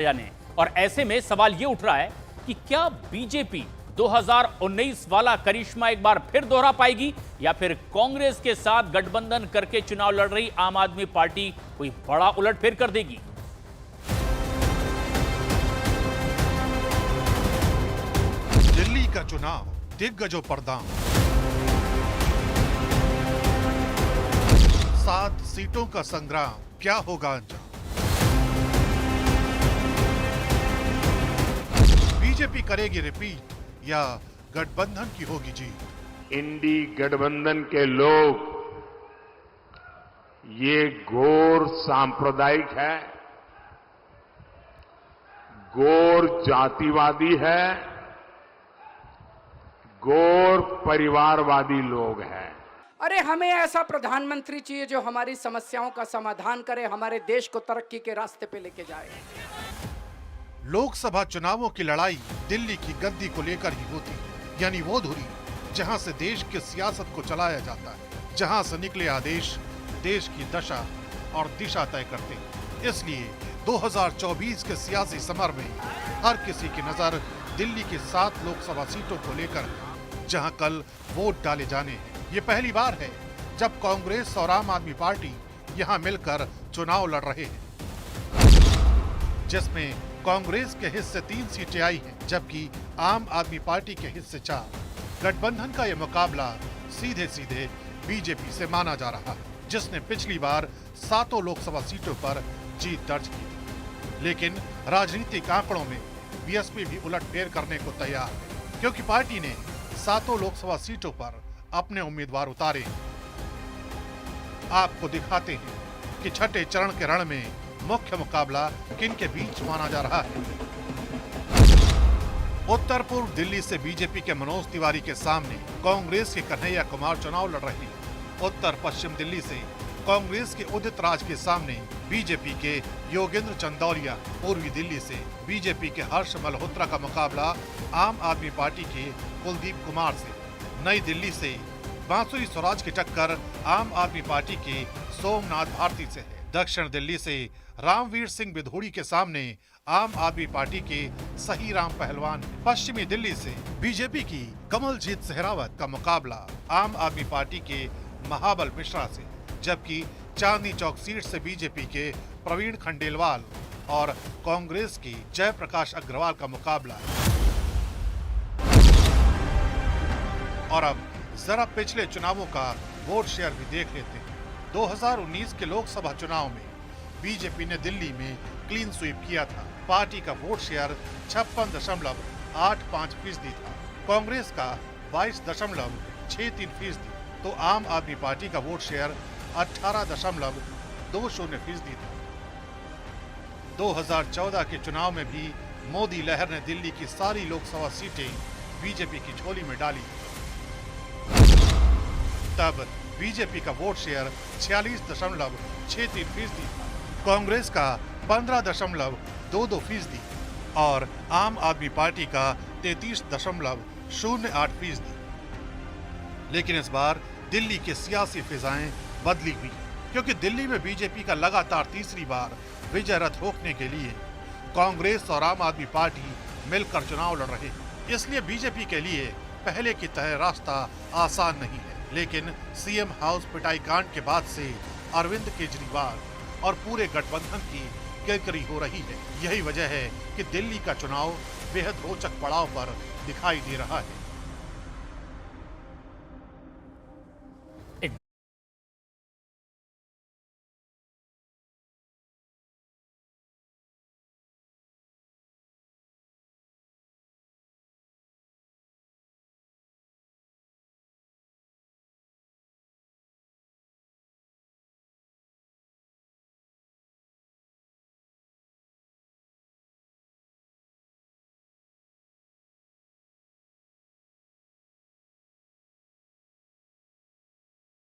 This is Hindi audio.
जाने। और ऐसे में सवाल यह उठ रहा है कि क्या बीजेपी 2019 वाला करिश्मा एक बार फिर दोहरा पाएगी या फिर कांग्रेस के साथ गठबंधन करके चुनाव लड़ रही आम आदमी पार्टी कोई बड़ा उलटफेर कर देगी। दिल्ली का चुनाव दिग्गजों पर दांव, 7 सीटों का संग्राम, क्या होगा अंजाम? बीजेपी करेगी रिपीट या गठबंधन की होगी जीत? इंडी गठबंधन के लोग ये घोर सांप्रदायिक है, घोर जातिवादी है, घोर परिवारवादी लोग हैं। अरे हमें ऐसा प्रधानमंत्री चाहिए जो हमारी समस्याओं का समाधान करे, हमारे देश को तरक्की के रास्ते पे लेके जाए। लोकसभा चुनावों की लड़ाई दिल्ली की गद्दी को लेकर ही होती है, यानी वो धुरी जहां से देश की सियासत को चलाया जाता है, जहां से निकले आदेश देश की दशा और दिशा तय करते हैं। इसलिए 2024 के सियासी समर में हर किसी की नजर दिल्ली की 7 लोकसभा सीटों को लेकर है, जहां कल वोट डाले जाने हैं। ये पहली बार है जब कांग्रेस और आम आदमी पार्टी यहां मिलकर चुनाव लड़ रहे हैं, जिसमें कांग्रेस के हिस्से 3 सीटें आई हैं, जबकि आम आदमी पार्टी के हिस्से 4। गठबंधन का यह मुकाबला सीधे सीधे बीजेपी से माना जा रहा है, जिसने पिछली बार 7 लोकसभा सीटों पर जीत दर्ज की थी। लेकिन राजनीतिक आंकड़ों में बीएसपी भी उलटफेर करने को तैयार है, क्योंकि पार्टी ने 7 लोकसभा सीटों पर अपने उम्मीदवार उतारे। आपको दिखाते हैं कि छठे चरण के रण में मुख्य मुकाबला किन के बीच माना जा रहा है। उत्तर पूर्व दिल्ली से बीजेपी के मनोज तिवारी के सामने कांग्रेस के कन्हैया कुमार चुनाव लड़ रहे हैं। उत्तर पश्चिम दिल्ली से कांग्रेस के उदित राज के सामने बीजेपी के योगेंद्र चंदौलिया, पूर्वी दिल्ली से बीजेपी के हर्ष मल्होत्रा का मुकाबला आम आदमी पार्टी के कुलदीप कुमार से, नई दिल्ली से बांसुरी स्वराज की टक्कर आम आदमी पार्टी के सोमनाथ भारती से है। दक्षिण दिल्ली से रामवीर सिंह बिधूड़ी के सामने आम आदमी पार्टी के सही राम पहलवान। पश्चिमी दिल्ली से बीजेपी की कमलजीत सहरावत का मुकाबला आम आदमी पार्टी के महाबल मिश्रा से, जबकि चांदनी चौक सीट से बीजेपी के प्रवीण खंडेलवाल और कांग्रेस की जयप्रकाश अग्रवाल का मुकाबला है। और अब जरा पिछले चुनावों का वोट शेयर भी देख लेते हैं। 2019 के लोकसभा चुनाव में बीजेपी ने दिल्ली में क्लीन स्वीप किया था। पार्टी का वोट शेयर 56.85% था, कांग्रेस का 22.63%, तो आम आदमी पार्टी का वोट शेयर 18.20% था। 2014 के चुनाव में भी मोदी लहर ने दिल्ली की सारी लोकसभा सीटें बीजेपी की झोली में डाली। तब बीजेपी का वोट शेयर 46.63% था, कांग्रेस का 15.22% और आम आदमी पार्टी का 33.08%। लेकिन इस बार दिल्ली की सियासी फिजाएं बदली हुई, क्योंकि दिल्ली में बीजेपी का लगातार तीसरी बार विजय रथ रोकने के लिए कांग्रेस और आम आदमी पार्टी मिलकर चुनाव लड़ रहे हैं। इसलिए बीजेपी के लिए पहले की तरह रास्ता आसान नहीं है। लेकिन सीएम हाउस पिटाई कांड के बाद से अरविंद केजरीवाल और पूरे गठबंधन की किरकिरी हो रही है। यही वजह है कि दिल्ली का चुनाव बेहद रोचक पड़ाव पर दिखाई दे रहा है।